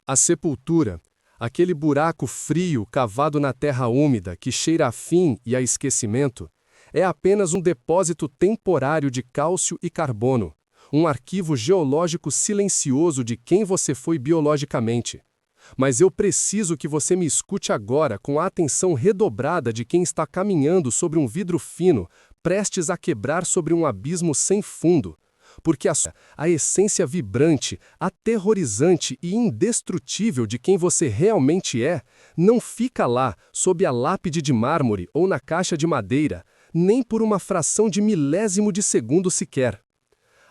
A sepultura, aquele buraco frio cavado na terra úmida que cheira a fim e a esquecimento, é apenas um depósito temporário de cálcio e carbono, um arquivo geológico silencioso de quem você foi biologicamente. Mas eu preciso que você me escute agora com a atenção redobrada de quem está caminhando sobre um vidro fino, prestes a quebrar sobre um abismo sem fundo. Porque a essência vibrante, aterrorizante e indestrutível de quem você realmente é, não fica lá, sob a lápide de mármore ou na caixa de madeira, nem por uma fração de milésimo de segundo sequer.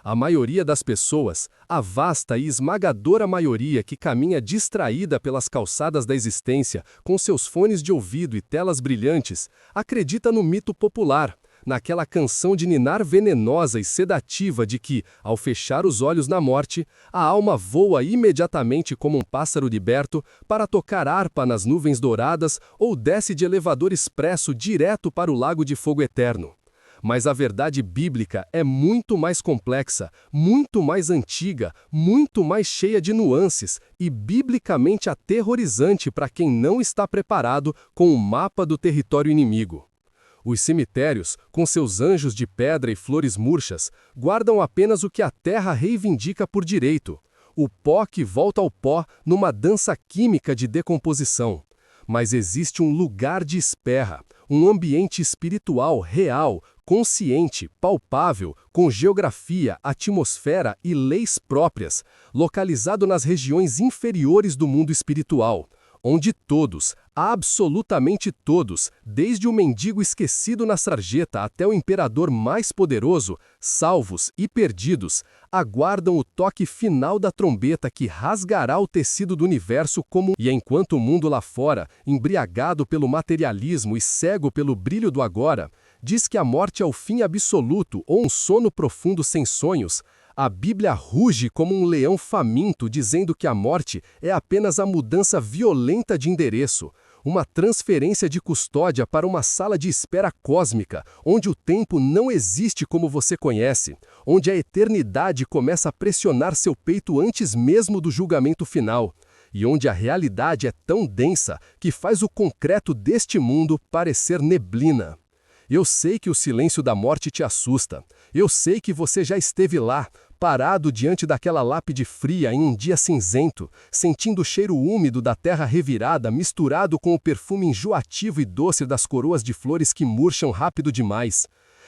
A maioria das pessoas, a vasta e esmagadora maioria que caminha distraída pelas calçadas da existência, com seus fones de ouvido e telas brilhantes, acredita no mito popular, naquela canção de ninar venenosa e sedativa de que, ao fechar os olhos na morte, a alma voa imediatamente como um pássaro liberto para tocar harpa nas nuvens douradas ou desce de elevador expresso direto para o lago de fogo eterno. Mas a verdade bíblica é muito mais complexa, muito mais antiga, muito mais cheia de nuances e biblicamente aterrorizante para quem não está preparado com o mapa do território inimigo. Os cemitérios, com seus anjos de pedra e flores murchas, guardam apenas o que a terra reivindica por direito, o pó que volta ao pó numa dança química de decomposição. Mas existe um lugar de espera, um ambiente espiritual real, consciente, palpável, com geografia, atmosfera e leis próprias, localizado nas regiões inferiores do mundo espiritual, onde todos, absolutamente todos, desde o mendigo esquecido na sarjeta até o imperador mais poderoso, salvos e perdidos, aguardam o toque final da trombeta que rasgará o tecido do universo E enquanto o mundo lá fora, embriagado pelo materialismo e cego pelo brilho do agora, diz que a morte é o fim absoluto ou um sono profundo sem sonhos, a Bíblia ruge como um leão faminto dizendo que a morte é apenas a mudança violenta de endereço, uma transferência de custódia para uma sala de espera cósmica, onde o tempo não existe como você conhece, onde a eternidade começa a pressionar seu peito antes mesmo do julgamento final, e onde a realidade é tão densa que faz o concreto deste mundo parecer neblina. Eu sei que o silêncio da morte te assusta. Eu sei que você já esteve lá, parado diante daquela lápide fria em um dia cinzento, sentindo o cheiro úmido da terra revirada misturado com o perfume enjoativo e doce das coroas de flores que murcham rápido demais.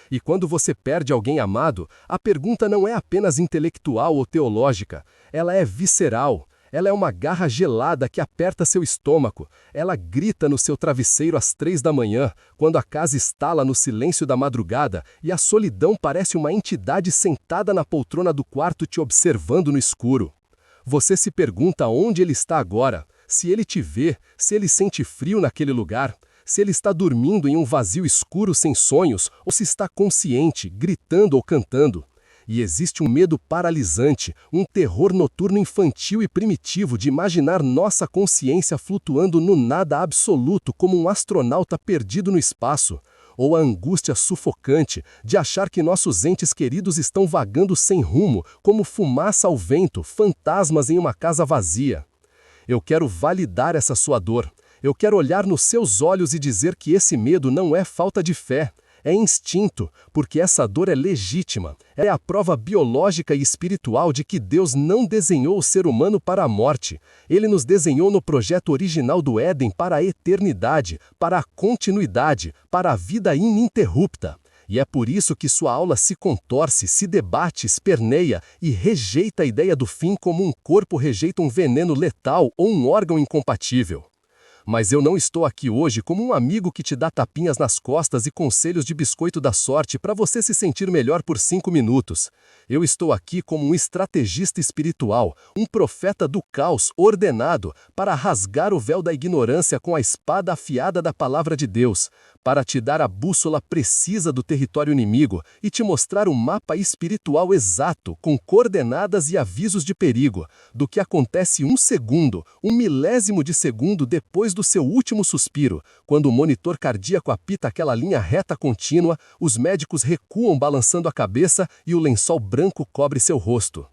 E quando você perde alguém amado, a pergunta não é apenas intelectual ou teológica, ela é visceral. Ela é uma garra gelada que aperta seu estômago. Ela grita no seu travesseiro às 3 da manhã, quando a casa estala no silêncio da madrugada e a solidão parece uma entidade sentada na poltrona do quarto te observando no escuro. Você se pergunta onde ele está agora, se ele te vê, se ele sente frio naquele lugar, se ele está dormindo em um vazio escuro sem sonhos ou se está consciente, gritando ou cantando. E existe um medo paralisante, um terror noturno infantil e primitivo de imaginar nossa consciência flutuando no nada absoluto como um astronauta perdido no espaço, ou a angústia sufocante de achar que nossos entes queridos estão vagando sem rumo, como fumaça ao vento, fantasmas em uma casa vazia. Eu quero validar essa sua dor. Eu quero olhar nos seus olhos e dizer que esse medo não é falta de fé. É instinto, porque essa dor é legítima. É a prova biológica e espiritual de que Deus não desenhou o ser humano para a morte. Ele nos desenhou no projeto original do Éden para a eternidade, para a continuidade, para a vida ininterrupta. E é por isso que sua aula se contorce, se debate, esperneia e rejeita a ideia do fim como um corpo rejeita um veneno letal ou um órgão incompatível. Mas eu não estou aqui hoje como um amigo que te dá tapinhas nas costas e conselhos de biscoito da sorte para você se sentir melhor por 5 minutos. Eu estou aqui como um estrategista espiritual, um profeta do caos ordenado para rasgar o véu da ignorância com a espada afiada da palavra de Deus, para te dar a bússola precisa do território inimigo e te mostrar um mapa espiritual exato, com coordenadas e avisos de perigo, do que acontece um segundo, um milésimo de segundo depois do seu último suspiro, quando o monitor cardíaco apita aquela linha reta contínua, os médicos recuam balançando a cabeça e o lençol branco cobre seu rosto.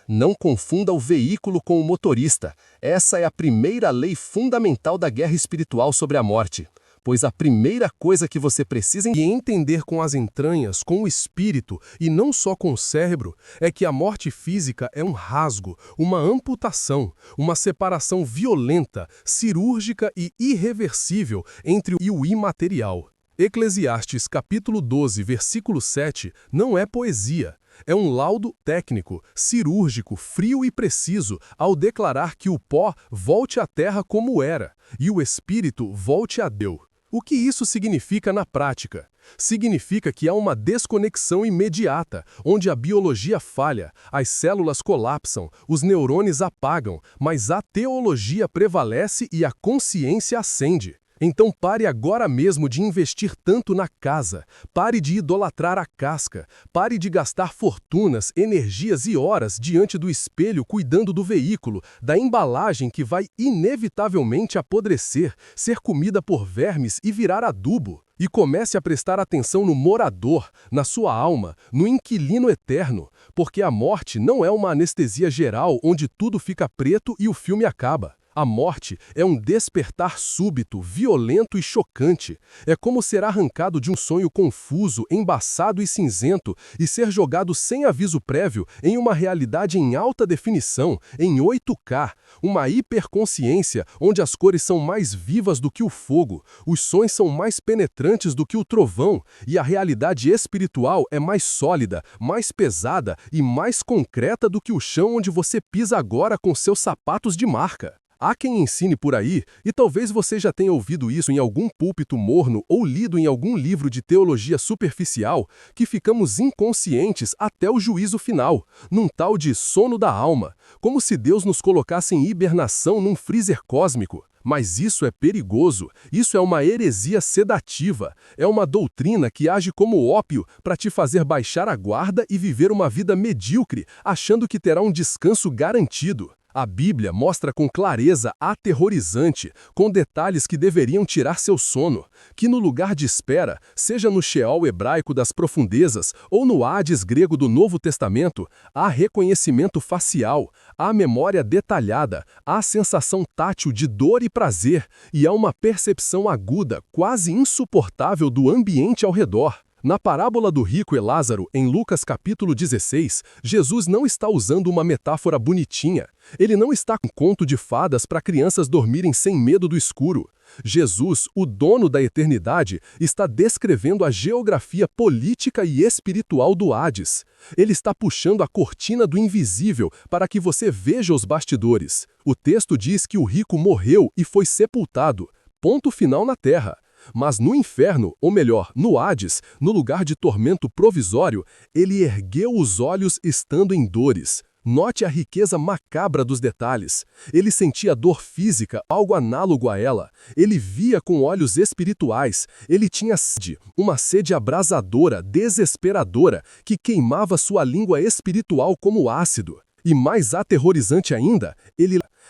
Não confunda o veículo com o motorista. Essa é a primeira lei fundamental da guerra espiritual sobre a morte. Pois a primeira coisa que você precisa entender com as entranhas, com o espírito e não só com o cérebro, é que a morte física é um rasgo, uma amputação, uma separação violenta, cirúrgica e irreversível entre o e o imaterial. Eclesiastes capítulo 12, versículo 7, não é poesia. É um laudo técnico, cirúrgico, frio e preciso, ao declarar que o pó volte à terra como era, e o espírito volte a Deus. O que isso significa na prática? Significa que há uma desconexão imediata, onde a biologia falha, as células colapsam, os neurônios apagam, mas a teologia prevalece e a consciência ascende. Então pare agora mesmo de investir tanto na casa, pare de idolatrar a casca, pare de gastar fortunas, energias e horas diante do espelho cuidando do veículo, da embalagem que vai inevitavelmente apodrecer, ser comida por vermes e virar adubo. E comece a prestar atenção no morador, na sua alma, no inquilino eterno, porque a morte não é uma anestesia geral onde tudo fica preto e o filme acaba. A morte é um despertar súbito, violento e chocante. É como ser arrancado de um sonho confuso, embaçado e cinzento e ser jogado sem aviso prévio em uma realidade em alta definição, em 8K, uma hiperconsciência onde as cores são mais vivas do que o fogo, os sons são mais penetrantes do que o trovão e a realidade espiritual é mais sólida, mais pesada e mais concreta do que o chão onde você pisa agora com seus sapatos de marca. Há quem ensine por aí, e talvez você já tenha ouvido isso em algum púlpito morno ou lido em algum livro de teologia superficial, que ficamos inconscientes até o juízo final, num tal de sono da alma, como se Deus nos colocasse em hibernação num freezer cósmico. Mas isso é perigoso, isso é uma heresia sedativa, é uma doutrina que age como ópio para te fazer baixar a guarda e viver uma vida medíocre, achando que terá um descanso garantido. A Bíblia mostra com clareza aterrorizante, com detalhes que deveriam tirar seu sono, que no lugar de espera, seja no Sheol hebraico das profundezas ou no Hades grego do Novo Testamento, há reconhecimento facial, há memória detalhada, há sensação tátil de dor e prazer, e há uma percepção aguda, quase insuportável do ambiente ao redor. Na parábola do rico e Lázaro, em Lucas capítulo 16, Jesus não está usando uma metáfora bonitinha. Ele não está com conto de fadas para crianças dormirem sem medo do escuro. Jesus, o dono da eternidade, está descrevendo a geografia política e espiritual do Hades. Ele está puxando a cortina do invisível para que você veja os bastidores. O texto diz que o rico morreu e foi sepultado. Ponto final na terra. Mas no inferno, ou melhor, no Hades, no lugar de tormento provisório, ele ergueu os olhos estando em dores. Note a riqueza macabra dos detalhes. Ele sentia dor física, algo análogo a ela. Ele via com olhos espirituais. Ele tinha sede, uma sede abrasadora, desesperadora, que queimava sua língua espiritual como ácido. E mais aterrorizante ainda,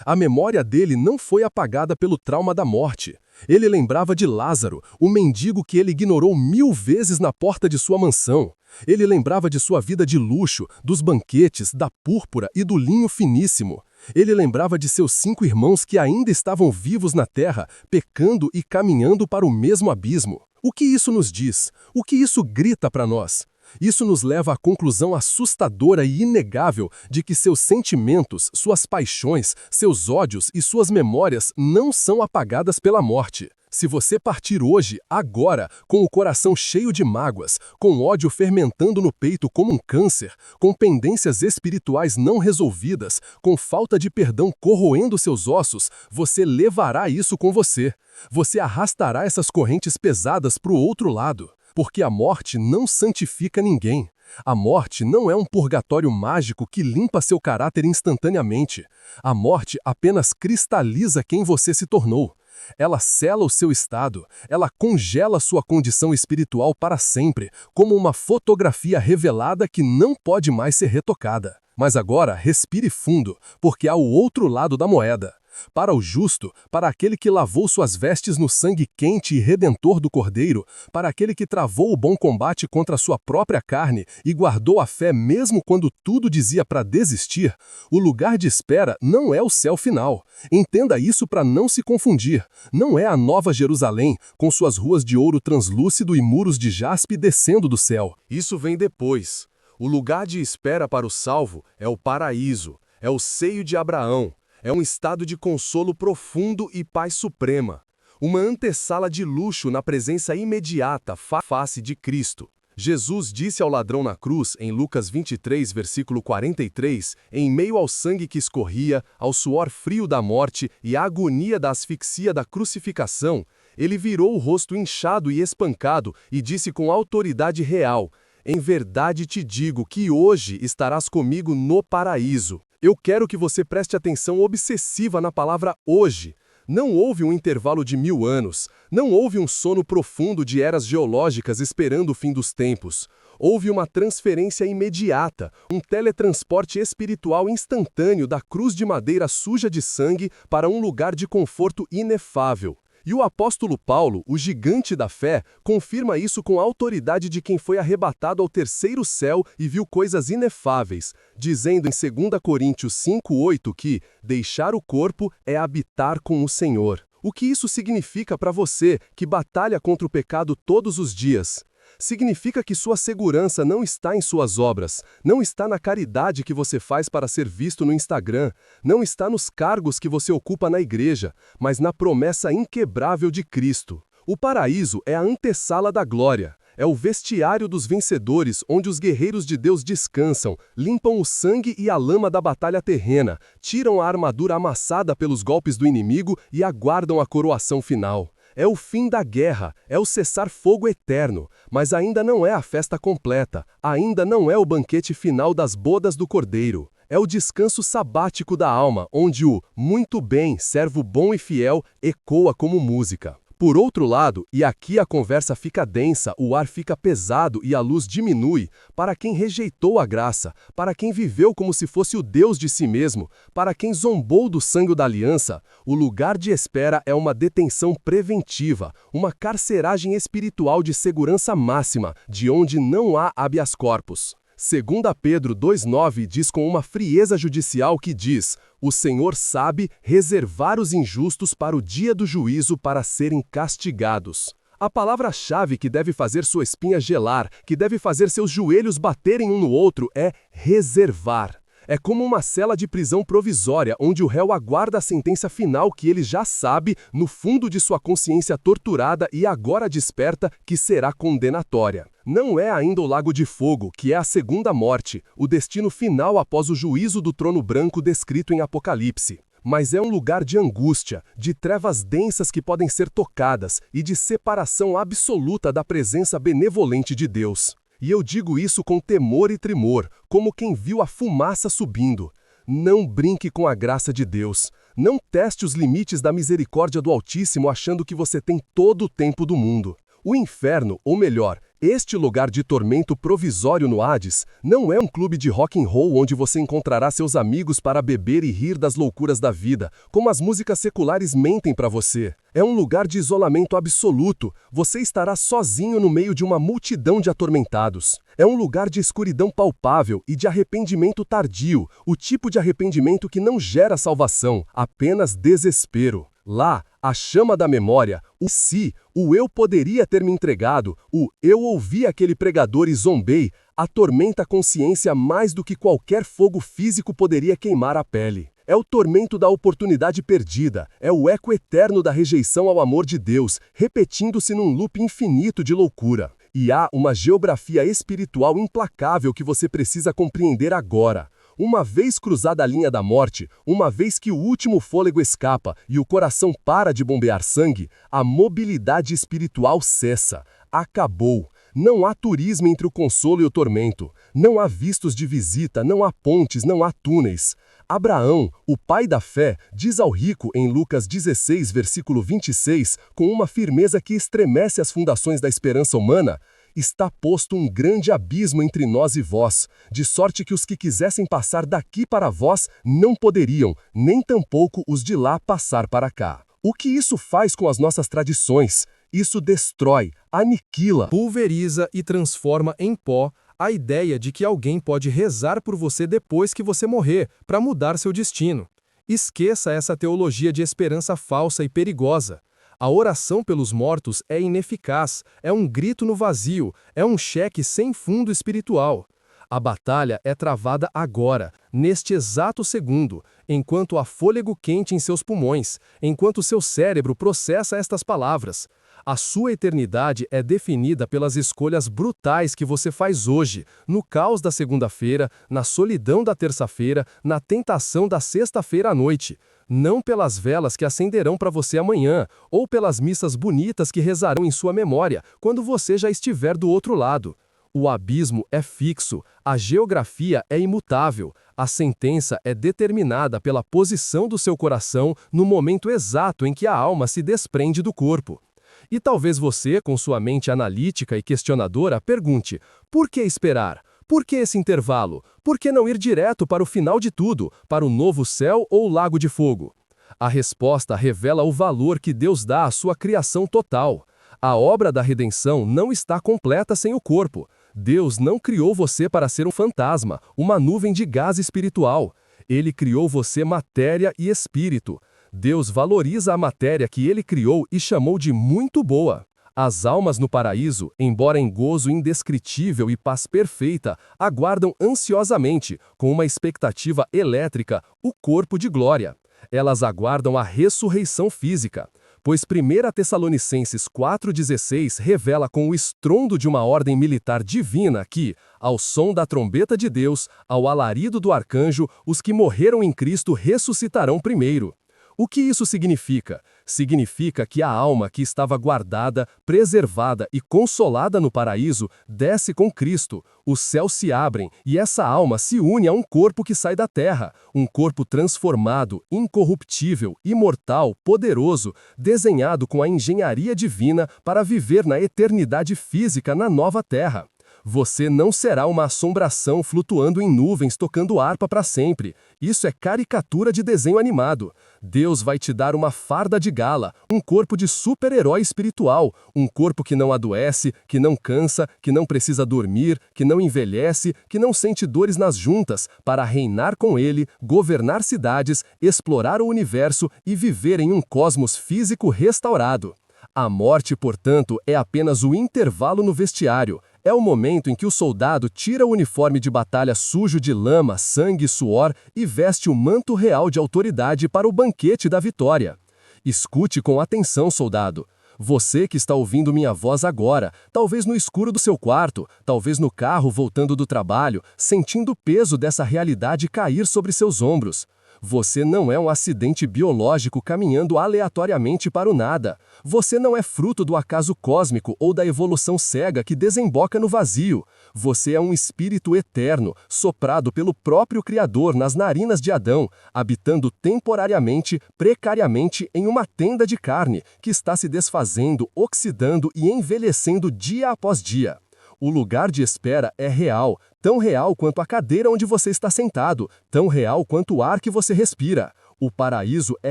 a memória dele não foi apagada pelo trauma da morte. Ele lembrava de Lázaro, o mendigo que ele ignorou 1000 vezes na porta de sua mansão. Ele lembrava de sua vida de luxo, dos banquetes, da púrpura e do linho finíssimo. Ele lembrava de seus 5 irmãos que ainda estavam vivos na terra, pecando e caminhando para o mesmo abismo. O que isso nos diz? O que isso grita para nós? Isso nos leva à conclusão assustadora e inegável de que seus sentimentos, suas paixões, seus ódios e suas memórias não são apagadas pela morte. Se você partir hoje, agora, com o coração cheio de mágoas, com ódio fermentando no peito como um câncer, com pendências espirituais não resolvidas, com falta de perdão corroendo seus ossos, você levará isso com você. Você arrastará essas correntes pesadas para o outro lado. Porque a morte não santifica ninguém. A morte não é um purgatório mágico que limpa seu caráter instantaneamente. A morte apenas cristaliza quem você se tornou. Ela sela o seu estado, ela congela sua condição espiritual para sempre, como uma fotografia revelada que não pode mais ser retocada. Mas agora, respire fundo, porque há o outro lado da moeda. Para o justo, para aquele que lavou suas vestes no sangue quente e redentor do Cordeiro, para aquele que travou o bom combate contra a sua própria carne e guardou a fé mesmo quando tudo dizia para desistir, o lugar de espera não é o céu final. Entenda isso para não se confundir. Não é a Nova Jerusalém, com suas ruas de ouro translúcido e muros de jaspe descendo do céu. Isso vem depois. O lugar de espera para o salvo é o paraíso, é o seio de Abraão, é um estado de consolo profundo e paz suprema. Uma antessala de luxo na presença imediata, face de Cristo. Jesus disse ao ladrão na cruz, em Lucas 23, versículo 43, em meio ao sangue que escorria, ao suor frio da morte e à agonia da asfixia da crucificação, ele virou o rosto inchado e espancado e disse com autoridade real: em verdade te digo que hoje estarás comigo no paraíso. Eu quero que você preste atenção obsessiva na palavra hoje. Não houve um intervalo de 1000 anos, não houve um sono profundo de eras geológicas esperando o fim dos tempos. Houve uma transferência imediata, um teletransporte espiritual instantâneo da cruz de madeira suja de sangue para um lugar de conforto inefável. E o apóstolo Paulo, o gigante da fé, confirma isso com a autoridade de quem foi arrebatado ao terceiro céu e viu coisas inefáveis, dizendo em 2 Coríntios 5:8 que deixar o corpo é habitar com o Senhor. O que isso significa para você, que batalha contra o pecado todos os dias? Significa que sua segurança não está em suas obras, não está na caridade que você faz para ser visto no Instagram, não está nos cargos que você ocupa na igreja, mas na promessa inquebrável de Cristo. O paraíso é a antessala da glória, é o vestiário dos vencedores onde os guerreiros de Deus descansam, limpam o sangue e a lama da batalha terrena, tiram a armadura amassada pelos golpes do inimigo e aguardam a coroação final. É o fim da guerra, é o cessar-fogo eterno, mas ainda não é a festa completa, ainda não é o banquete final das bodas do Cordeiro. É o descanso sabático da alma, onde o "muito bem, servo bom e fiel" ecoa como música. Por outro lado, e aqui a conversa fica densa, o ar fica pesado e a luz diminui, para quem rejeitou a graça, para quem viveu como se fosse o Deus de si mesmo, para quem zombou do sangue da aliança, o lugar de espera é uma detenção preventiva, uma carceragem espiritual de segurança máxima, de onde não há habeas corpus. 2 Pedro 2,9 diz com uma frieza judicial que diz: o Senhor sabe reservar os injustos para o dia do juízo para serem castigados. A palavra-chave que deve fazer sua espinha gelar, que deve fazer seus joelhos baterem um no outro é reservar. É como uma cela de prisão provisória, onde o réu aguarda a sentença final que ele já sabe, no fundo de sua consciência torturada e agora desperta, que será condenatória. Não é ainda o lago de fogo, que é a segunda morte, o destino final após o juízo do trono branco descrito em Apocalipse. Mas é um lugar de angústia, de trevas densas que podem ser tocadas e de separação absoluta da presença benevolente de Deus. E eu digo isso com temor e tremor, como quem viu a fumaça subindo. Não brinque com a graça de Deus. Não teste os limites da misericórdia do Altíssimo achando que você tem todo o tempo do mundo. O inferno, ou melhor, este lugar de tormento provisório no Hades, não é um clube de rock and roll onde você encontrará seus amigos para beber e rir das loucuras da vida, como as músicas seculares mentem para você. É um lugar de isolamento absoluto, você estará sozinho no meio de uma multidão de atormentados. É um lugar de escuridão palpável e de arrependimento tardio, o tipo de arrependimento que não gera salvação, apenas desespero. Lá, a chama da memória, o "se", o "eu poderia ter me entregado", o "eu ouvi aquele pregador e zombei", atormenta a consciência mais do que qualquer fogo físico poderia queimar a pele. É o tormento da oportunidade perdida, é o eco eterno da rejeição ao amor de Deus, repetindo-se num loop infinito de loucura. E há uma geografia espiritual implacável que você precisa compreender agora. Uma vez cruzada a linha da morte, uma vez que o último fôlego escapa e o coração para de bombear sangue, a mobilidade espiritual cessa. Acabou. Não há turismo entre o consolo e o tormento. Não há vistos de visita, não há pontes, não há túneis. Abraão, o pai da fé, diz ao rico em Lucas 16, versículo 26, com uma firmeza que estremece as fundações da esperança humana: está posto um grande abismo entre nós e vós, de sorte que os que quisessem passar daqui para vós não poderiam, nem tampouco os de lá passar para cá. O que isso faz com as nossas tradições? Isso destrói, aniquila, Pulveriza e transforma em pó a ideia de que alguém pode rezar por você depois que você morrer, para mudar seu destino. Esqueça essa teologia de esperança falsa e perigosa. A oração pelos mortos é ineficaz, é um grito no vazio, é um cheque sem fundo espiritual. A batalha é travada agora, neste exato segundo, enquanto há fôlego quente em seus pulmões, enquanto seu cérebro processa estas palavras. A sua eternidade é definida pelas escolhas brutais que você faz hoje, no caos da segunda-feira, na solidão da terça-feira, na tentação da sexta-feira à noite. Não pelas velas que acenderão para você amanhã, ou pelas missas bonitas que rezarão em sua memória, quando você já estiver do outro lado. O abismo é fixo, a geografia é imutável, a sentença é determinada pela posição do seu coração no momento exato em que a alma se desprende do corpo. E talvez você, com sua mente analítica e questionadora, pergunte: por que esperar? Por que esse intervalo? Por que não ir direto para o final de tudo, para o novo céu ou o lago de fogo? A resposta revela o valor que Deus dá à sua criação total. A obra da redenção não está completa sem o corpo. Deus não criou você para ser um fantasma, uma nuvem de gás espiritual. Ele criou você matéria e espírito. Deus valoriza a matéria que ele criou e chamou de muito boa. As almas no paraíso, embora em gozo indescritível e paz perfeita, aguardam ansiosamente, com uma expectativa elétrica, o corpo de glória. Elas aguardam a ressurreição física, pois 1 Tessalonicenses 4,16 revela com o estrondo de uma ordem militar divina que, ao som da trombeta de Deus, ao alarido do arcanjo, os que morreram em Cristo ressuscitarão primeiro. O que isso significa? Significa que a alma que estava guardada, preservada e consolada no paraíso desce com Cristo, os céus se abrem e essa alma se une a um corpo que sai da terra, um corpo transformado, incorruptível, imortal, poderoso, desenhado com a engenharia divina para viver na eternidade física na nova terra. Você não será uma assombração flutuando em nuvens tocando harpa para sempre. Isso é caricatura de desenho animado. Deus vai te dar uma farda de gala, um corpo de super-herói espiritual, um corpo que não adoece, que não cansa, que não precisa dormir, que não envelhece, que não sente dores nas juntas, para reinar com ele, governar cidades, explorar o universo e viver em um cosmos físico restaurado. A morte, portanto, é apenas o intervalo no vestiário. É o momento em que o soldado tira o uniforme de batalha sujo de lama, sangue e suor e veste o manto real de autoridade para o banquete da vitória. Escute com atenção, soldado. Você que está ouvindo minha voz agora, talvez no escuro do seu quarto, talvez no carro voltando do trabalho, sentindo o peso dessa realidade cair sobre seus ombros. Você não é um acidente biológico caminhando aleatoriamente para o nada. Você não é fruto do acaso cósmico ou da evolução cega que desemboca no vazio. Você é um espírito eterno, soprado pelo próprio Criador nas narinas de Adão, habitando temporariamente, precariamente em uma tenda de carne, que está se desfazendo, oxidando e envelhecendo dia após dia. O lugar de espera é real, tão real quanto a cadeira onde você está sentado, tão real quanto o ar que você respira. O paraíso é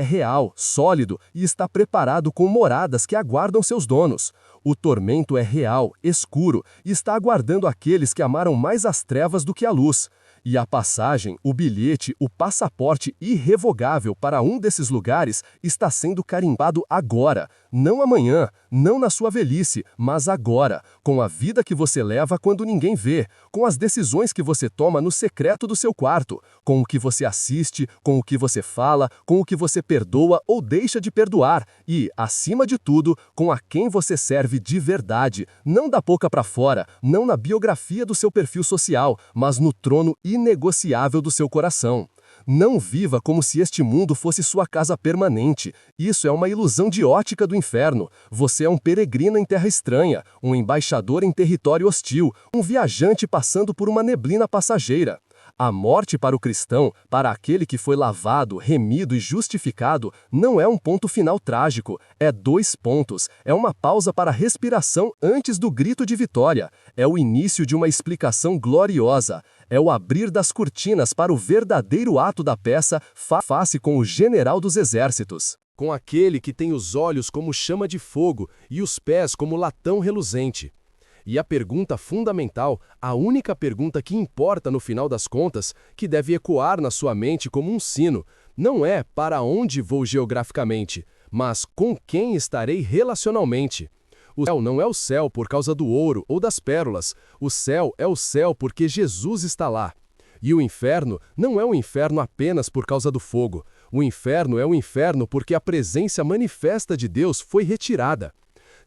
real, sólido e está preparado com moradas que aguardam seus donos. O tormento é real, escuro e está aguardando aqueles que amaram mais as trevas do que a luz. E a passagem, o bilhete, o passaporte irrevogável para um desses lugares está sendo carimbado agora, não amanhã, não na sua velhice, mas agora, com a vida que você leva quando ninguém vê, com as decisões que você toma no secreto do seu quarto, com o que você assiste, com o que você fala, com o que você perdoa ou deixa de perdoar e, acima de tudo, com a quem você serve de verdade, não da boca para fora, não na biografia do seu perfil social, mas no trono inegociável do seu coração. Não viva como se este mundo fosse sua casa permanente. Isso é uma ilusão de ótica do inferno. Você é um peregrino em terra estranha, um embaixador em território hostil, um viajante passando por uma neblina passageira. A morte para o cristão, para aquele que foi lavado, remido e justificado, não é um ponto final trágico, é 2 pontos, é uma pausa para a respiração antes do grito de vitória, é o início de uma explicação gloriosa, é o abrir das cortinas para o verdadeiro ato da peça face com o general dos exércitos. Com aquele que tem os olhos como chama de fogo e os pés como latão reluzente. E a pergunta fundamental, a única pergunta que importa no final das contas, que deve ecoar na sua mente como um sino, não é para onde vou geograficamente, mas com quem estarei relacionalmente. O céu não é o céu por causa do ouro ou das pérolas, o céu é o céu porque Jesus está lá. E o inferno não é o inferno apenas por causa do fogo, o inferno é o inferno porque a presença manifesta de Deus foi retirada.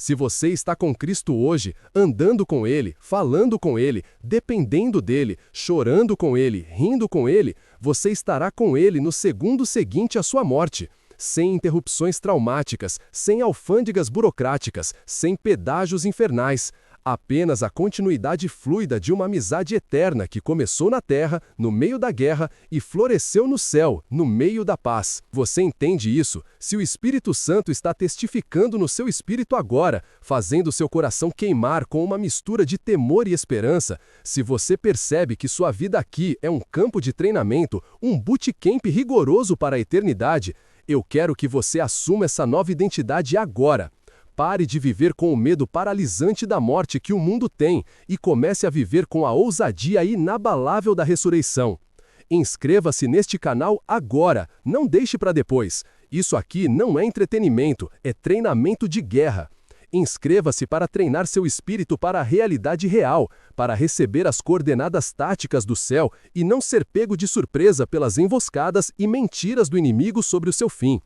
Se você está com Cristo hoje, andando com Ele, falando com Ele, dependendo dEle, chorando com Ele, rindo com Ele, você estará com Ele no segundo seguinte à sua morte, sem interrupções traumáticas, sem alfândegas burocráticas, sem pedágios infernais. Apenas a continuidade fluida de uma amizade eterna que começou na terra, no meio da guerra, e floresceu no céu, no meio da paz. Você entende isso? Se o Espírito Santo está testificando no seu espírito agora, fazendo seu coração queimar com uma mistura de temor e esperança, se você percebe que sua vida aqui é um campo de treinamento, um bootcamp rigoroso para a eternidade, eu quero que você assuma essa nova identidade agora. Pare de viver com o medo paralisante da morte que o mundo tem e comece a viver com a ousadia inabalável da ressurreição. Inscreva-se neste canal agora, não deixe para depois. Isso aqui não é entretenimento, é treinamento de guerra. Inscreva-se para treinar seu espírito para a realidade real, para receber as coordenadas táticas do céu e não ser pego de surpresa pelas emboscadas e mentiras do inimigo sobre o seu fim.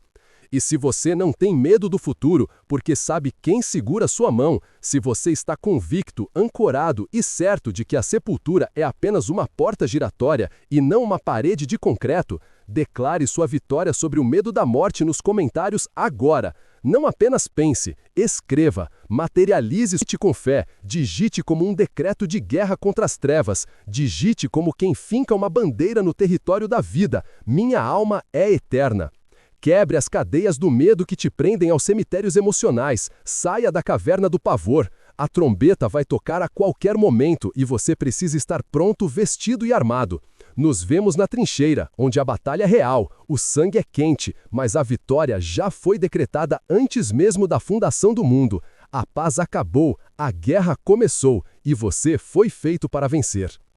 E se você não tem medo do futuro, porque sabe quem segura sua mão, se você está convicto, ancorado e certo de que a sepultura é apenas uma porta giratória e não uma parede de concreto, declare sua vitória sobre o medo da morte nos comentários agora. Não apenas pense, escreva, materialize-se com fé, digite como um decreto de guerra contra as trevas, digite como quem finca uma bandeira no território da vida. Minha alma é eterna. Quebre as cadeias do medo que te prendem aos cemitérios emocionais. Saia da caverna do pavor. A trombeta vai tocar a qualquer momento e você precisa estar pronto, vestido e armado. Nos vemos na trincheira, onde a batalha é real, o sangue é quente, mas a vitória já foi decretada antes mesmo da fundação do mundo. A paz acabou, a guerra começou e você foi feito para vencer.